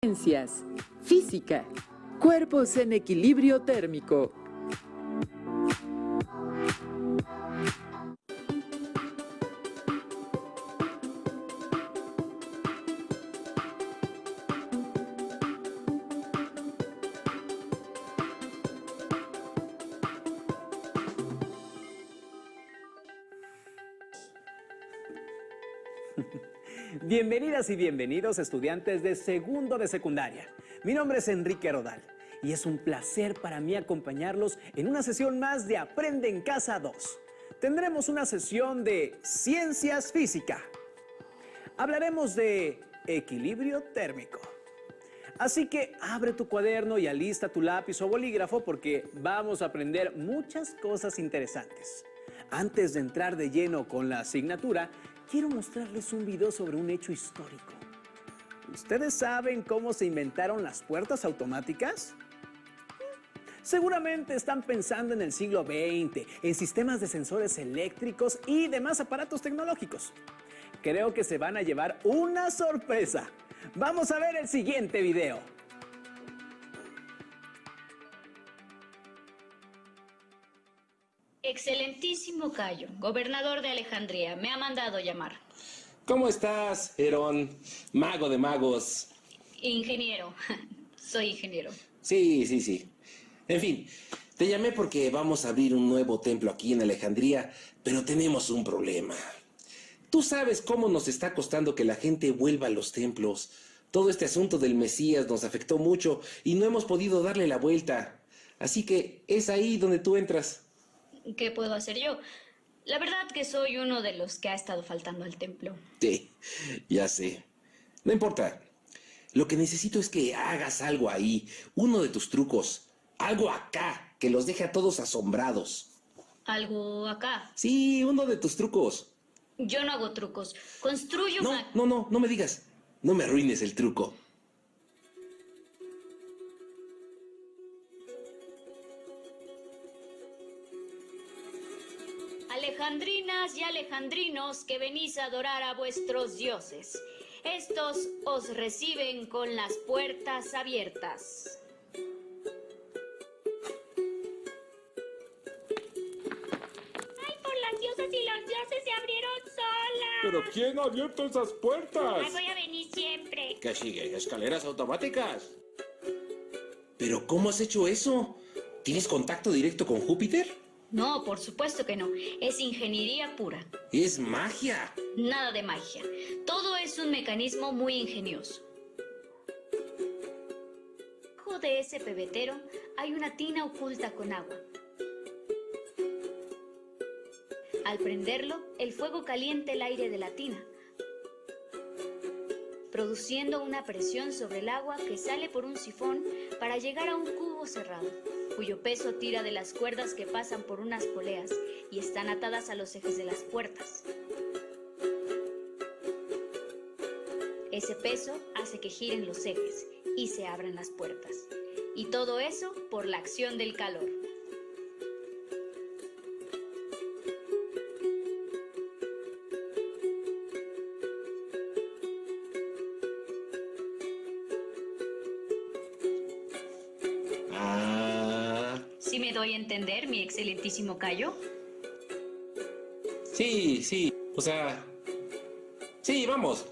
Ciencias, física, cuerpos en equilibrio térmico. Bienvenidas y bienvenidos estudiantes de segundo de secundaria. Mi nombre es Enrique Rodal y es un placer para mí acompañarlos en una sesión más de Aprende en Casa 2. Tendremos una sesión de Ciencias Física. Hablaremos de equilibrio térmico. Así que abre tu cuaderno y alista tu lápiz o bolígrafo porque vamos a aprender muchas cosas interesantes. Antes de entrar de lleno con la asignatura, quiero mostrarles un video sobre un hecho histórico. ¿Ustedes saben cómo se inventaron las puertas automáticas? Seguramente están pensando en el siglo XX, en sistemas de sensores eléctricos y demás aparatos tecnológicos. Creo que se van a llevar una sorpresa. Vamos a ver el siguiente video. Excelentísimo Cayo, gobernador de Alejandría, me ha mandado llamar. ¿Cómo estás, Herón? Mago de magos. Ingeniero, soy ingeniero. Sí. En fin, te llamé porque vamos a abrir un nuevo templo aquí en Alejandría, pero tenemos un problema. Tú sabes cómo nos está costando que la gente vuelva a los templos. Todo este asunto del Mesías nos afectó mucho y no hemos podido darle la vuelta. Así que es ahí donde tú entras. ¿Qué puedo hacer yo? La verdad que soy uno de los que ha estado faltando al templo. Sí, ya sé. No importa. Lo que necesito es que hagas algo ahí, uno de tus trucos. Algo acá, que los deje a todos asombrados. ¿Algo acá? Sí, uno de tus trucos. Yo no hago trucos, construyo... No me digas. No me arruines el truco. Alejandrinas y alejandrinos que venís a adorar a vuestros dioses. Estos os reciben con las puertas abiertas. ¡Ay, por las diosas y los dioses se abrieron solas! ¿Pero quién ha abierto esas puertas? ¡Ay, voy a venir siempre! ¿Qué sigue? ¿Escaleras automáticas? ¿Pero cómo has hecho eso? ¿Tienes contacto directo con Júpiter? No, por supuesto que no. Es ingeniería pura. ¡Es magia! Nada de magia. Todo es un mecanismo muy ingenioso. Debajo de ese pebetero hay una tina oculta con agua. Al prenderlo, el fuego calienta el aire de la tina, produciendo una presión sobre el agua que sale por un sifón para llegar a un cubo cerrado, cuyo peso tira de las cuerdas que pasan por unas poleas y están atadas a los ejes de las puertas. Ese peso hace que giren los ejes y se abran las puertas. Y todo eso por la acción del calor. ¿Sí me doy a entender, mi excelentísimo Cayo? Sí. O sea... Sí, vamos.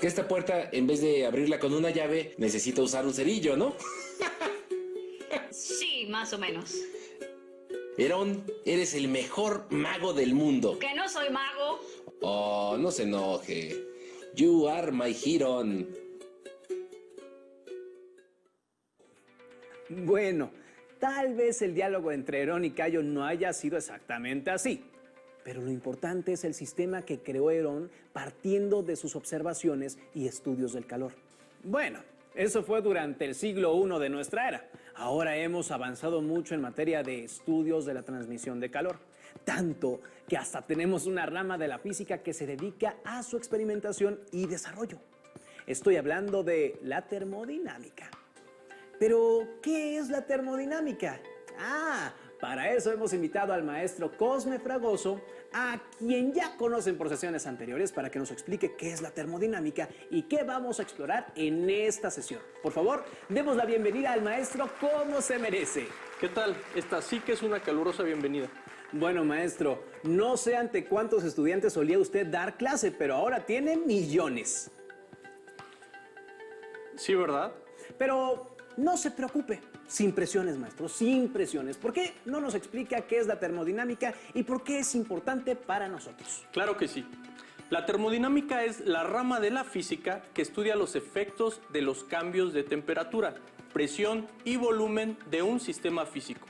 Que esta puerta, en vez de abrirla con una llave, necesita usar un cerillo, ¿no? Sí, más o menos. Herón, eres el mejor mago del mundo. ¿Que no soy mago? Oh, no se enoje. You are my Herón. Bueno, tal vez el diálogo entre Herón y Cayo no haya sido exactamente así. Pero lo importante es el sistema que creó Herón partiendo de sus observaciones y estudios del calor. Bueno, eso fue durante el siglo I de nuestra era. Ahora hemos avanzado mucho en materia de estudios de la transmisión de calor. Tanto que hasta tenemos una rama de la física que se dedica a su experimentación y desarrollo. Estoy hablando de la termodinámica. Pero, ¿qué es la termodinámica? Para eso hemos invitado al maestro Cosme Fragoso a quien ya conocen por sesiones anteriores para que nos explique qué es la termodinámica y qué vamos a explorar en esta sesión. Por favor, demos la bienvenida al maestro como se merece. ¿Qué tal? Esta sí que es una calurosa bienvenida. Bueno, maestro, no sé ante cuántos estudiantes solía usted dar clase, pero ahora tiene millones. Sí, ¿verdad? Pero no se preocupe, sin presiones, maestro, sin presiones. ¿Por qué no nos explica qué es la termodinámica y por qué es importante para nosotros? Claro que sí. La termodinámica es la rama de la física que estudia los efectos de los cambios de temperatura, presión y volumen de un sistema físico.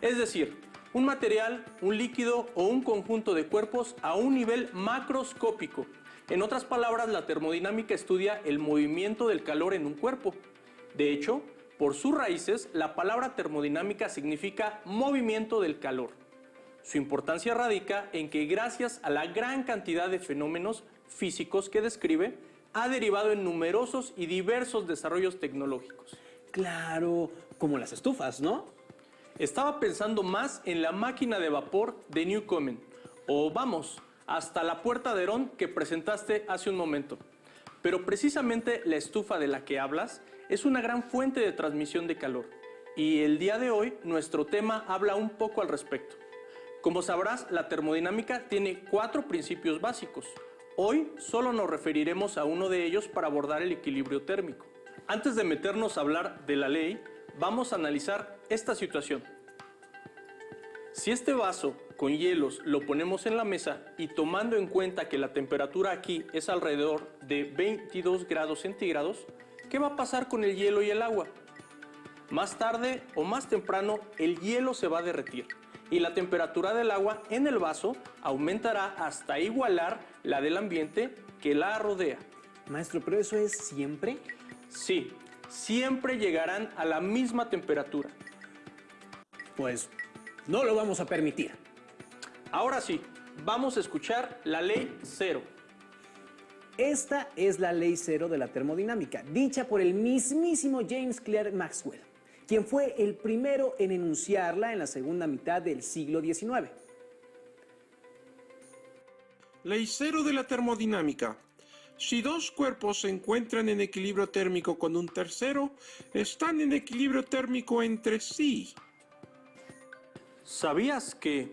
Es decir, un material, un líquido o un conjunto de cuerpos a un nivel macroscópico. En otras palabras, la termodinámica estudia el movimiento del calor en un cuerpo. De hecho, por sus raíces, la palabra termodinámica significa movimiento del calor. Su importancia radica en que gracias a la gran cantidad de fenómenos físicos que describe, ha derivado en numerosos y diversos desarrollos tecnológicos. Claro, como las estufas, ¿no? Estaba pensando más en la máquina de vapor de Newcomen, o vamos, hasta la puerta de Herón que presentaste hace un momento. Pero precisamente la estufa de la que hablas es una gran fuente de transmisión de calor. Y el día de hoy nuestro tema habla un poco al respecto. Como sabrás, la termodinámica tiene 4 principios básicos. Hoy solo nos referiremos a uno de ellos para abordar el equilibrio térmico. Antes de meternos a hablar de la ley, vamos a analizar esta situación. Si este vaso con hielos lo ponemos en la mesa y tomando en cuenta que la temperatura aquí es alrededor de 22 grados centígrados, ¿qué va a pasar con el hielo y el agua? Más tarde o más temprano el hielo se va a derretir y la temperatura del agua en el vaso aumentará hasta igualar la del ambiente que la rodea. Maestro, ¿pero eso es siempre? Sí, siempre llegarán a la misma temperatura. Pues no lo vamos a permitir. Ahora sí, vamos a escuchar la ley cero. Esta es la ley cero de la termodinámica, dicha por el mismísimo James Clerk Maxwell, quien fue el primero en enunciarla en la segunda mitad del siglo XIX. Ley cero de la termodinámica. Si dos cuerpos se encuentran en equilibrio térmico con un tercero, están en equilibrio térmico entre sí. ¿Sabías que,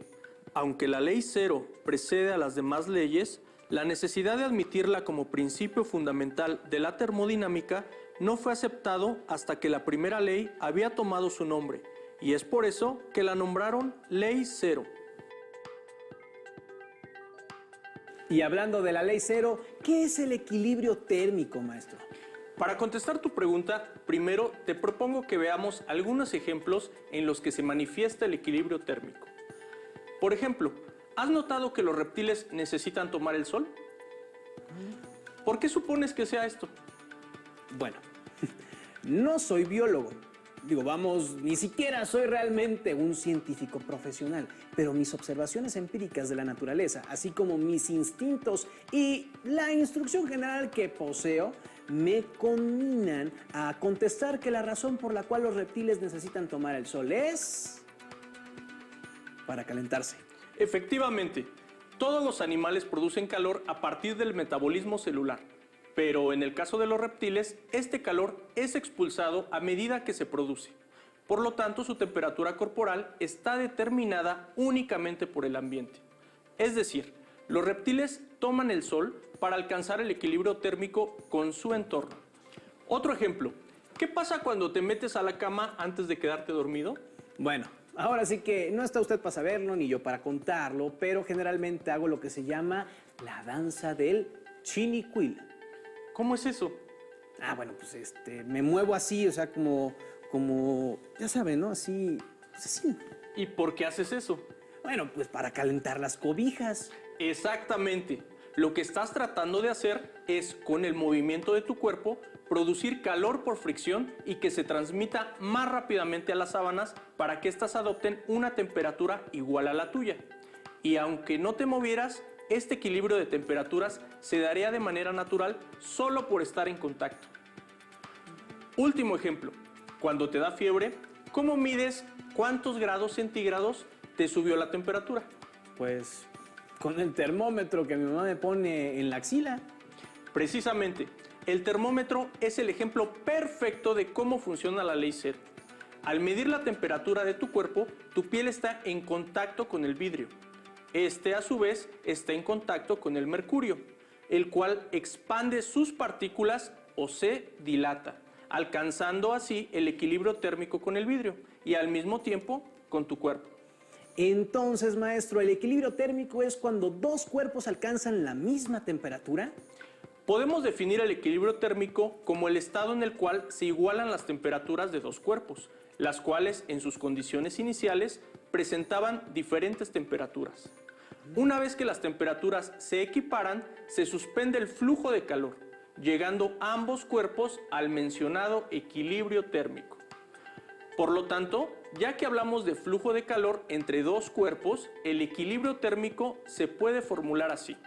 aunque la ley cero precede a las demás leyes, la necesidad de admitirla como principio fundamental de la termodinámica no fue aceptado hasta que la primera ley había tomado su nombre, y es por eso que la nombraron Ley Cero? Y hablando de la ley cero, ¿qué es el equilibrio térmico, maestro? Para contestar tu pregunta, primero te propongo que veamos algunos ejemplos en los que se manifiesta el equilibrio térmico. Por ejemplo, ¿has notado que los reptiles necesitan tomar el sol? ¿Por qué supones que sea esto? Bueno, no soy biólogo. Ni siquiera soy realmente un científico profesional, pero mis observaciones empíricas de la naturaleza, así como mis instintos y la instrucción general que poseo, me conminan a contestar que la razón por la cual los reptiles necesitan tomar el sol es para calentarse. Efectivamente, todos los animales producen calor a partir del metabolismo celular. Pero en el caso de los reptiles, este calor es expulsado a medida que se produce. Por lo tanto, su temperatura corporal está determinada únicamente por el ambiente. Es decir, los reptiles toman el sol para alcanzar el equilibrio térmico con su entorno. Otro ejemplo, ¿qué pasa cuando te metes a la cama antes de quedarte dormido? Bueno, ahora sí que no está usted para saberlo ni yo para contarlo, pero generalmente hago lo que se llama la danza del chinicuil. ¿Cómo es eso? Bueno, pues me muevo así, o sea, como, ya saben, ¿no? Así, pues así. ¿Y por qué haces eso? Bueno, pues para calentar las cobijas. Exactamente. Lo que estás tratando de hacer es, con el movimiento de tu cuerpo, producir calor por fricción y que se transmita más rápidamente a las sábanas para que éstas adopten una temperatura igual a la tuya. Y aunque no te movieras, este equilibrio de temperaturas se daría de manera natural solo por estar en contacto. Último ejemplo, cuando te da fiebre, ¿cómo mides cuántos grados centígrados te subió la temperatura? Pues Con el termómetro que mi mamá me pone en la axila. Precisamente, el termómetro es el ejemplo perfecto de cómo funciona la ley cero. Al medir la temperatura de tu cuerpo, tu piel está en contacto con el vidrio. Este, a su vez, está en contacto con el mercurio, el cual expande sus partículas o se dilata, alcanzando así el equilibrio térmico con el vidrio y al mismo tiempo con tu cuerpo. Entonces, maestro, ¿el equilibrio térmico es cuando dos cuerpos alcanzan la misma temperatura? Podemos definir el equilibrio térmico como el estado en el cual se igualan las temperaturas de dos cuerpos, las cuales en sus condiciones iniciales presentaban diferentes temperaturas. Una vez que las temperaturas se equiparan, se suspende el flujo de calor, llegando ambos cuerpos al mencionado equilibrio térmico. Por lo tanto, ya que hablamos de flujo de calor entre dos cuerpos, el equilibrio térmico se puede formular así.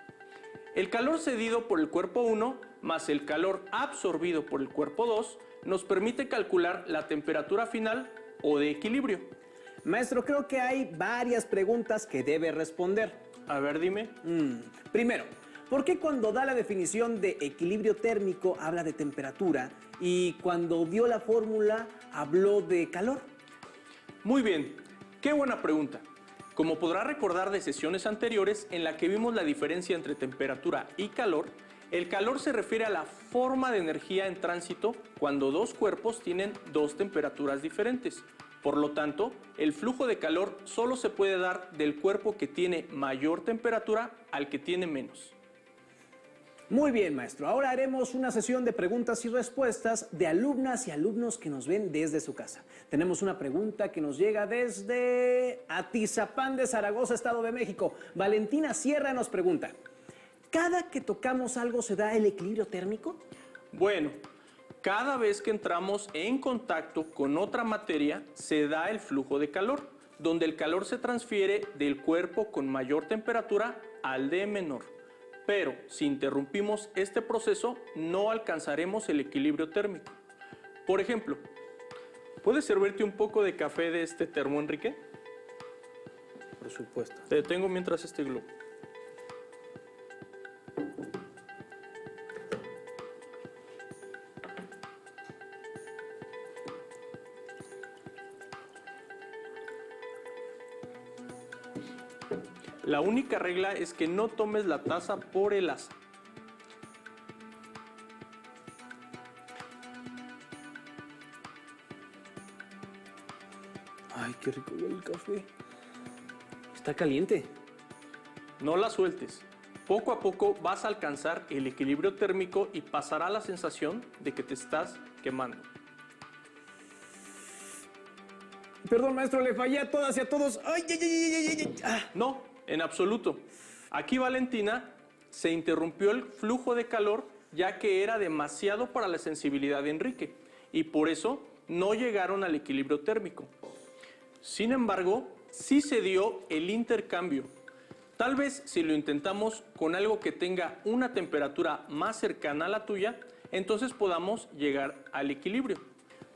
El calor cedido por el cuerpo 1 más el calor absorbido por el cuerpo 2 nos permite calcular la temperatura final o de equilibrio. Maestro, creo que hay varias preguntas que debe responder. A ver, dime. Primero, ¿por qué cuando da la definición de equilibrio térmico habla de temperatura y cuando dio la fórmula habló de calor? Muy bien, qué buena pregunta. Como podrá recordar de sesiones anteriores en la que vimos la diferencia entre temperatura y calor, el calor se refiere a la forma de energía en tránsito cuando dos cuerpos tienen dos temperaturas diferentes. Por lo tanto, el flujo de calor solo se puede dar del cuerpo que tiene mayor temperatura al que tiene menos. Muy bien, maestro. Ahora haremos una sesión de preguntas y respuestas de alumnas y alumnos que nos ven desde su casa. Tenemos una pregunta que nos llega desde Atizapán de Zaragoza, Estado de México. Valentina Sierra nos pregunta, ¿cada que tocamos algo se da el equilibrio térmico? Bueno, cada vez que entramos en contacto con otra materia, se da el flujo de calor, donde el calor se transfiere del cuerpo con mayor temperatura al de menor. Pero si interrumpimos este proceso, no alcanzaremos el equilibrio térmico. Por ejemplo, ¿puedes servirte un poco de café de este termo, Enrique? Por supuesto. Te detengo mientras este globo. La única regla es que no tomes la taza por el asa. Ay, qué rico huele el café. Está caliente. No la sueltes. Poco a poco vas a alcanzar el equilibrio térmico y pasará la sensación de que te estás quemando. Perdón, maestro, le fallé a todas y a todos. Ay, ay, ay, ay, ay, ay. Ah. No, en absoluto. Aquí, Valentina, se interrumpió el flujo de calor ya que era demasiado para la sensibilidad de Enrique y por eso no llegaron al equilibrio térmico. Sin embargo, sí se dio el intercambio. Tal vez si lo intentamos con algo que tenga una temperatura más cercana a la tuya, entonces podamos llegar al equilibrio.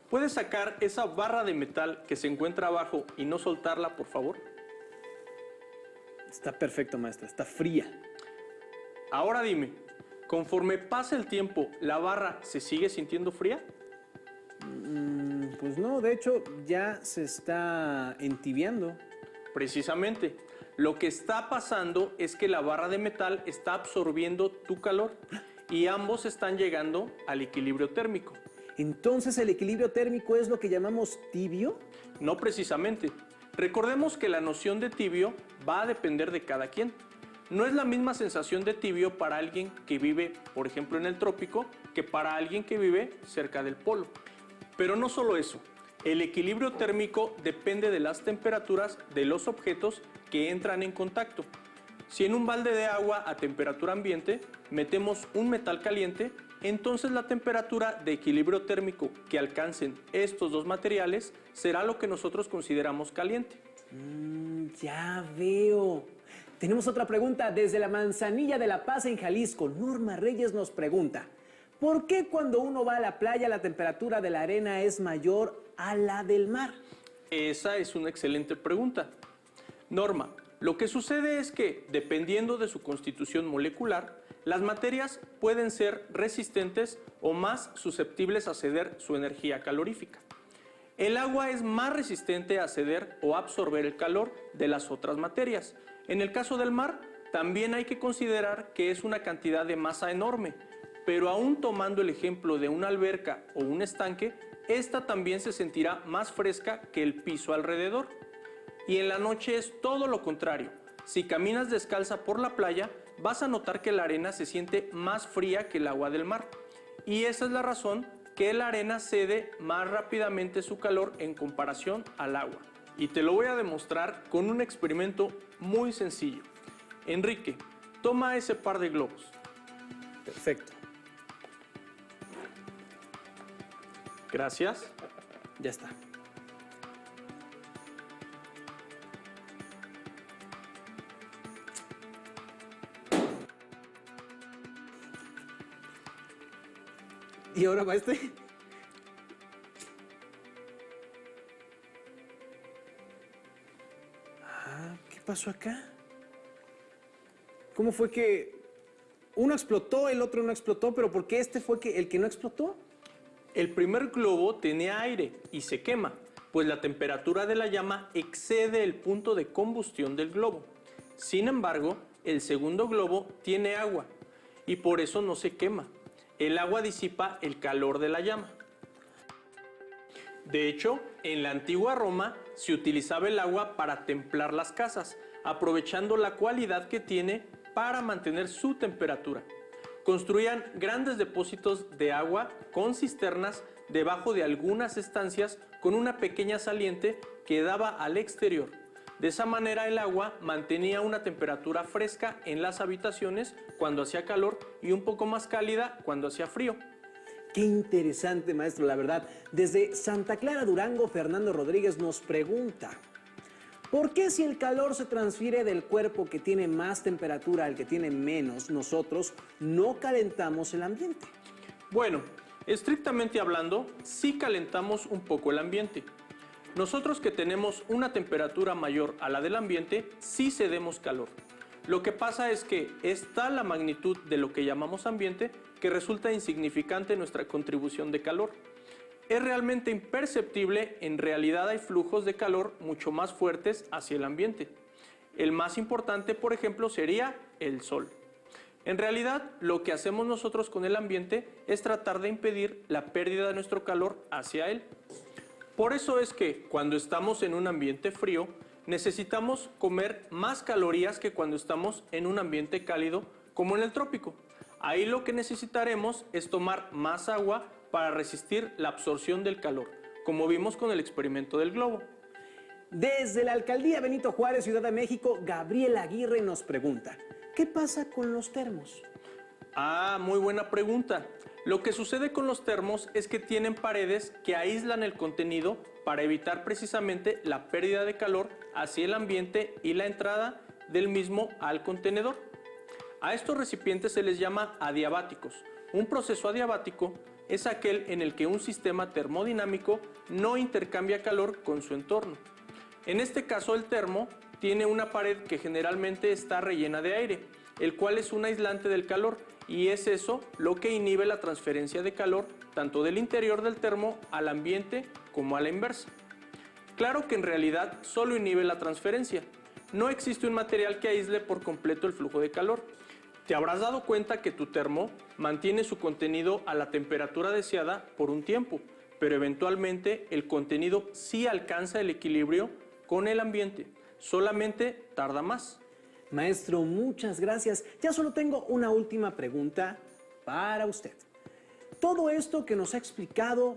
¿Puedes sacar esa barra de metal que se encuentra abajo y no soltarla, por favor? Está perfecto, maestra. Está fría. Ahora dime, conforme pasa el tiempo, ¿la barra se sigue sintiendo fría? Pues no, de hecho ya se está entibiando. Precisamente, lo que está pasando es que la barra de metal está absorbiendo tu calor y ambos están llegando al equilibrio térmico. Entonces, ¿el equilibrio térmico es lo que llamamos tibio? No precisamente. Recordemos que la noción de tibio va a depender de cada quien. No es la misma sensación de tibio para alguien que vive, por ejemplo, en el trópico, que para alguien que vive cerca del polo. Pero no solo eso. El equilibrio térmico depende de las temperaturas de los objetos que entran en contacto. Si en un balde de agua a temperatura ambiente metemos un metal caliente, entonces la temperatura de equilibrio térmico que alcancen estos dos materiales será lo que nosotros consideramos caliente. Ya veo. Tenemos otra pregunta desde la Manzanilla de La Paz en Jalisco. Norma Reyes nos pregunta, ¿por qué cuando uno va a la playa la temperatura de la arena es mayor a la del mar? Esa es una excelente pregunta. Norma, Lo que sucede es que, dependiendo de su constitución molecular, las materias pueden ser resistentes o más susceptibles a ceder su energía calorífica. El agua es más resistente a ceder o absorber el calor de las otras materias. En el caso del mar, también hay que considerar que es una cantidad de masa enorme, pero aún tomando el ejemplo de una alberca o un estanque, esta también se sentirá más fresca que el piso alrededor. Y en la noche es todo lo contrario. Si caminas descalza por la playa, vas a notar que la arena se siente más fría que el agua del mar. Y esa es la razón que la arena cede más rápidamente su calor en comparación al agua. Y te lo voy a demostrar con un experimento muy sencillo. Enrique, toma ese par de globos. Perfecto. Gracias. Ya está. ¿Y ahora, maestre? ¿Qué pasó acá? ¿Cómo fue que uno explotó, el otro no explotó, pero por qué este fue el que no explotó? El primer globo tenía aire y se quema, pues la temperatura de la llama excede el punto de combustión del globo. Sin embargo, el segundo globo tiene agua y por eso no se quema. El agua disipa el calor de la llama. De hecho, en la antigua Roma se utilizaba el agua para templar las casas, aprovechando la cualidad que tiene para mantener su temperatura. Construían grandes depósitos de agua con cisternas debajo de algunas estancias con una pequeña saliente que daba al exterior. De esa manera el agua mantenía una temperatura fresca en las habitaciones cuando hacía calor y un poco más cálida cuando hacía frío. Qué interesante, maestro, la verdad. Desde Santa Clara, Durango, Fernando Rodríguez nos pregunta: ¿por qué si el calor se transfiere del cuerpo que tiene más temperatura al que tiene menos, nosotros no calentamos el ambiente? Bueno, estrictamente hablando, sí calentamos un poco el ambiente. Nosotros que tenemos una temperatura mayor a la del ambiente, sí cedemos calor. Lo que pasa es que es tal la magnitud de lo que llamamos ambiente que resulta insignificante nuestra contribución de calor. Es realmente imperceptible, en realidad hay flujos de calor mucho más fuertes hacia el ambiente. El más importante, por ejemplo, sería el sol. En realidad, lo que hacemos nosotros con el ambiente es tratar de impedir la pérdida de nuestro calor hacia él. Por eso es que cuando estamos en un ambiente frío, necesitamos comer más calorías que cuando estamos en un ambiente cálido, como en el trópico. Ahí lo que necesitaremos es tomar más agua para resistir la absorción del calor, como vimos con el experimento del globo. Desde la Alcaldía Benito Juárez, Ciudad de México, Gabriel Aguirre nos pregunta: ¿qué pasa con los termos? Muy buena pregunta. Lo que sucede con los termos es que tienen paredes que aíslan el contenido para evitar precisamente la pérdida de calor hacia el ambiente y la entrada del mismo al contenedor. A estos recipientes se les llama adiabáticos. Un proceso adiabático es aquel en el que un sistema termodinámico no intercambia calor con su entorno. En este caso, el termo tiene una pared que generalmente está rellena de aire, el cual es un aislante del calor, y es eso lo que inhibe la transferencia de calor tanto del interior del termo al ambiente como a la inversa. Claro que en realidad solo inhibe la transferencia. No existe un material que aísle por completo el flujo de calor. Te habrás dado cuenta que tu termo mantiene su contenido a la temperatura deseada por un tiempo, pero eventualmente el contenido sí alcanza el equilibrio con el ambiente, solamente tarda más. Maestro, muchas gracias. Ya solo tengo una última pregunta para usted. Todo esto que nos ha explicado,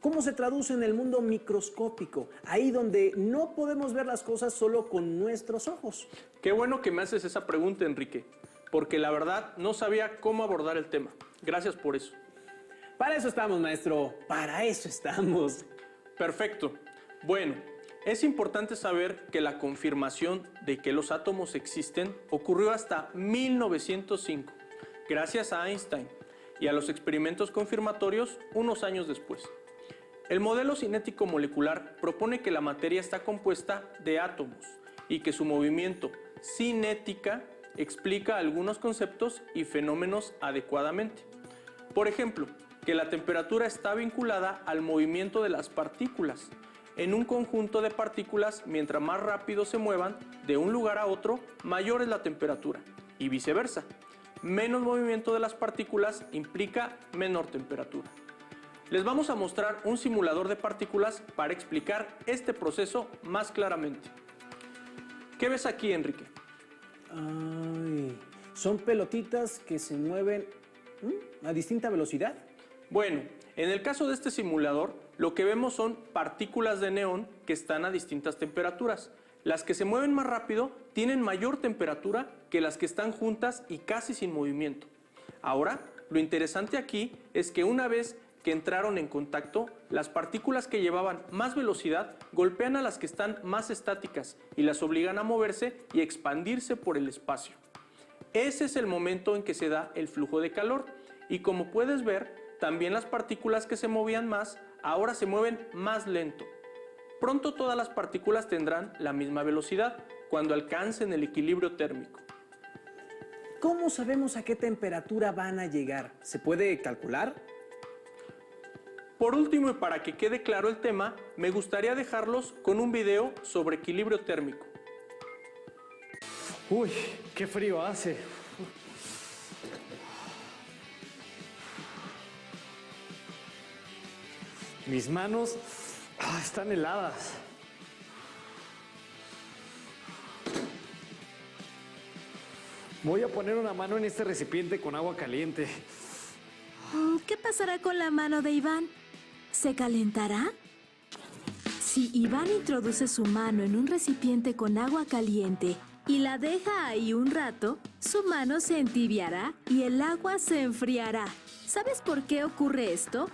¿cómo se traduce en el mundo microscópico? Ahí donde no podemos ver las cosas solo con nuestros ojos. Qué bueno que me haces esa pregunta, Enrique, porque la verdad no sabía cómo abordar el tema. Gracias por eso. Para eso estamos, maestro. Para eso estamos. Perfecto. Bueno, es importante saber que la confirmación de que los átomos existen ocurrió hasta 1905, gracias a Einstein, y a los experimentos confirmatorios unos años después. El modelo cinético molecular propone que la materia está compuesta de átomos, y que su movimiento cinética explica algunos conceptos y fenómenos adecuadamente. Por ejemplo, que la temperatura está vinculada al movimiento de las partículas. En un conjunto de partículas, mientras más rápido se muevan de un lugar a otro, mayor es la temperatura, y viceversa. Menos movimiento de las partículas implica menor temperatura. Les vamos a mostrar un simulador de partículas para explicar este proceso más claramente. ¿Qué ves aquí, Enrique? Ay, son pelotitas que se mueven a distinta velocidad. Bueno, en el caso de este simulador, lo que vemos son partículas de neón que están a distintas temperaturas. Las que se mueven más rápido tienen mayor temperatura que las que están juntas y casi sin movimiento. Ahora, lo interesante aquí es que una vez que entraron en contacto, las partículas que llevaban más velocidad golpean a las que están más estáticas y las obligan a moverse y expandirse por el espacio. Ese es el momento en que se da el flujo de calor y, como puedes ver, también las partículas que se movían más ahora se mueven más lento. Pronto todas las partículas tendrán la misma velocidad cuando alcancen el equilibrio térmico. ¿Cómo sabemos a qué temperatura van a llegar? ¿Se puede calcular? Por último, y para que quede claro el tema, me gustaría dejarlos con un video sobre equilibrio térmico. Uy, qué frío hace. Mis manos están heladas. Voy a poner una mano en este recipiente con agua caliente. ¿Qué pasará con la mano de Iván? ¿Se calentará? Si Iván introduce su mano en un recipiente con agua caliente y la deja ahí un rato, su mano se entibiará y el agua se enfriará. ¿Sabes por qué ocurre esto?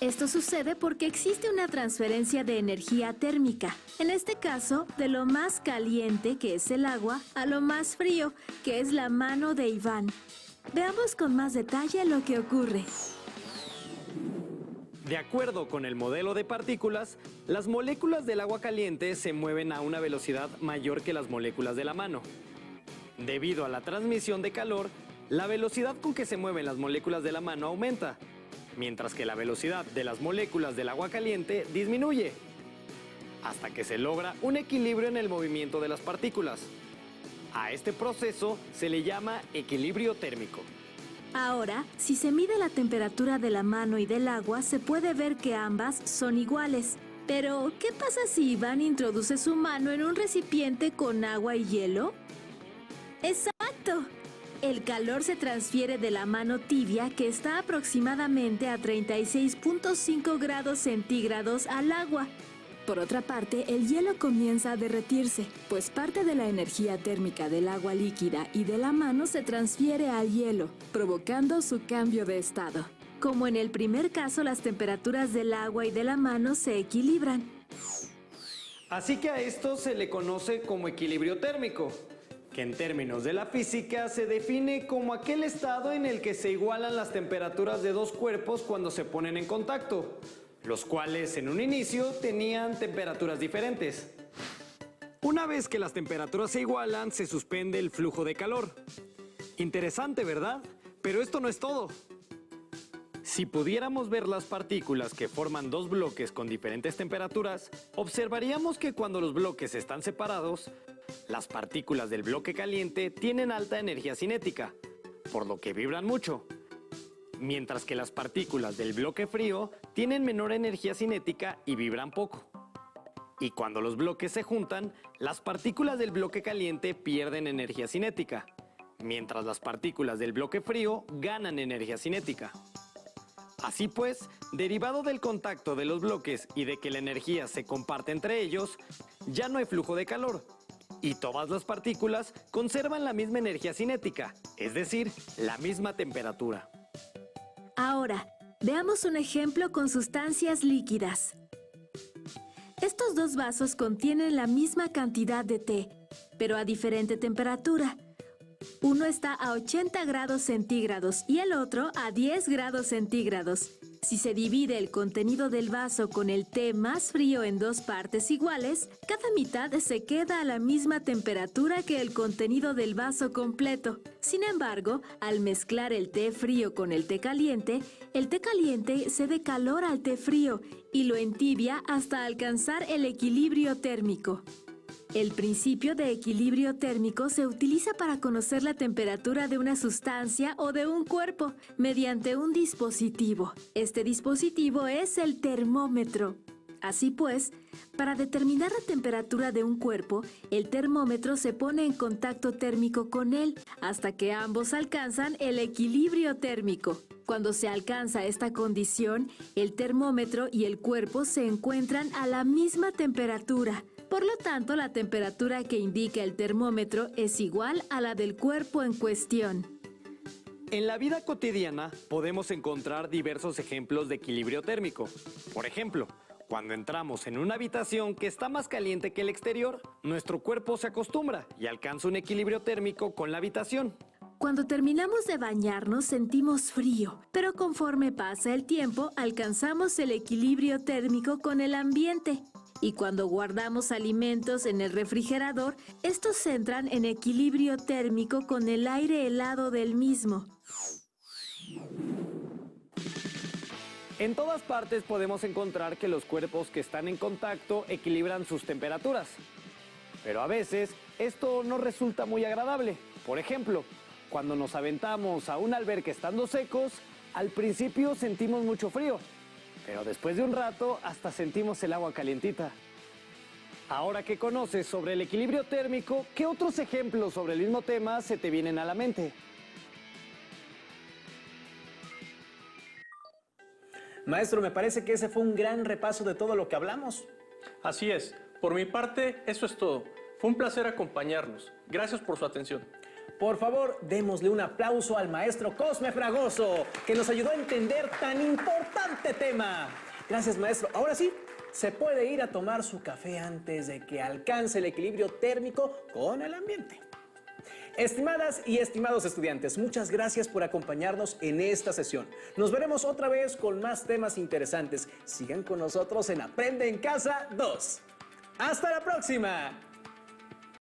Esto sucede porque existe una transferencia de energía térmica, en este caso de lo más caliente, que es el agua, a lo más frío, que es la mano de Iván. Veamos con más detalle lo que ocurre. De acuerdo con el modelo de partículas, las moléculas del agua caliente se mueven a una velocidad mayor que las moléculas de la mano. Debido a la transmisión de calor, la velocidad con que se mueven las moléculas de la mano aumenta, mientras que la velocidad de las moléculas del agua caliente disminuye, hasta que se logra un equilibrio en el movimiento de las partículas. A este proceso se le llama equilibrio térmico. Ahora, si se mide la temperatura de la mano y del agua, se puede ver que ambas son iguales. Pero, ¿qué pasa si Iván introduce su mano en un recipiente con agua y hielo? ¡Exacto! El calor se transfiere de la mano tibia, que está aproximadamente a 36.5 grados centígrados, al agua. Por otra parte, el hielo comienza a derretirse, pues parte de la energía térmica del agua líquida y de la mano se transfiere al hielo, provocando su cambio de estado. Como en el primer caso, las temperaturas del agua y de la mano se equilibran. Así que a esto se le conoce como equilibrio térmico, que en términos de la física se define como aquel estado en el que se igualan las temperaturas de dos cuerpos cuando se ponen en contacto, los cuales en un inicio tenían temperaturas diferentes. Una vez que las temperaturas se igualan, se suspende el flujo de calor. Interesante, ¿verdad? Pero esto no es todo. Si pudiéramos ver las partículas que forman dos bloques con diferentes temperaturas, observaríamos que cuando los bloques están separados, las partículas del bloque caliente tienen alta energía cinética, por lo que vibran mucho, mientras que las partículas del bloque frío tienen menor energía cinética y vibran poco. Y cuando los bloques se juntan, las partículas del bloque caliente pierden energía cinética, mientras las partículas del bloque frío ganan energía cinética. Así pues, derivado del contacto de los bloques y de que la energía se comparte entre ellos, ya no hay flujo de calor, y todas las partículas conservan la misma energía cinética, es decir, la misma temperatura. Ahora, veamos un ejemplo con sustancias líquidas. Estos dos vasos contienen la misma cantidad de té, pero a diferente temperatura. Uno está a 80 grados centígrados y el otro a 10 grados centígrados. Si se divide el contenido del vaso con el té más frío en dos partes iguales, cada mitad se queda a la misma temperatura que el contenido del vaso completo. Sin embargo, al mezclar el té frío con el té caliente cede calor al té frío y lo entibia hasta alcanzar el equilibrio térmico. El principio de equilibrio térmico se utiliza para conocer la temperatura de una sustancia o de un cuerpo mediante un dispositivo. Este dispositivo es el termómetro. Así pues, para determinar la temperatura de un cuerpo, el termómetro se pone en contacto térmico con él hasta que ambos alcanzan el equilibrio térmico. Cuando se alcanza esta condición, el termómetro y el cuerpo se encuentran a la misma temperatura. Por lo tanto, la temperatura que indica el termómetro es igual a la del cuerpo en cuestión. En la vida cotidiana podemos encontrar diversos ejemplos de equilibrio térmico. Por ejemplo, cuando entramos en una habitación que está más caliente que el exterior, nuestro cuerpo se acostumbra y alcanza un equilibrio térmico con la habitación. Cuando terminamos de bañarnos sentimos frío, pero conforme pasa el tiempo alcanzamos el equilibrio térmico con el ambiente. Y cuando guardamos alimentos en el refrigerador, estos entran en equilibrio térmico con el aire helado del mismo. En todas partes podemos encontrar que los cuerpos que están en contacto equilibran sus temperaturas. Pero a veces esto no resulta muy agradable. Por ejemplo, cuando nos aventamos a un alberca estando secos, al principio sentimos mucho frío. Pero después de un rato hasta sentimos el agua calientita. Ahora que conoces sobre el equilibrio térmico, ¿qué otros ejemplos sobre el mismo tema se te vienen a la mente? Maestro, me parece que ese fue un gran repaso de todo lo que hablamos. Así es. Por mi parte, eso es todo. Fue un placer acompañarlos. Gracias por su atención. Por favor, démosle un aplauso al maestro Cosme Fragoso, que nos ayudó a entender tan importante tema. Gracias, maestro. Ahora sí, se puede ir a tomar su café antes de que alcance el equilibrio térmico con el ambiente. Estimadas y estimados estudiantes, muchas gracias por acompañarnos en esta sesión. Nos veremos otra vez con más temas interesantes. Sigan con nosotros en Aprende en Casa 2. ¡Hasta la próxima!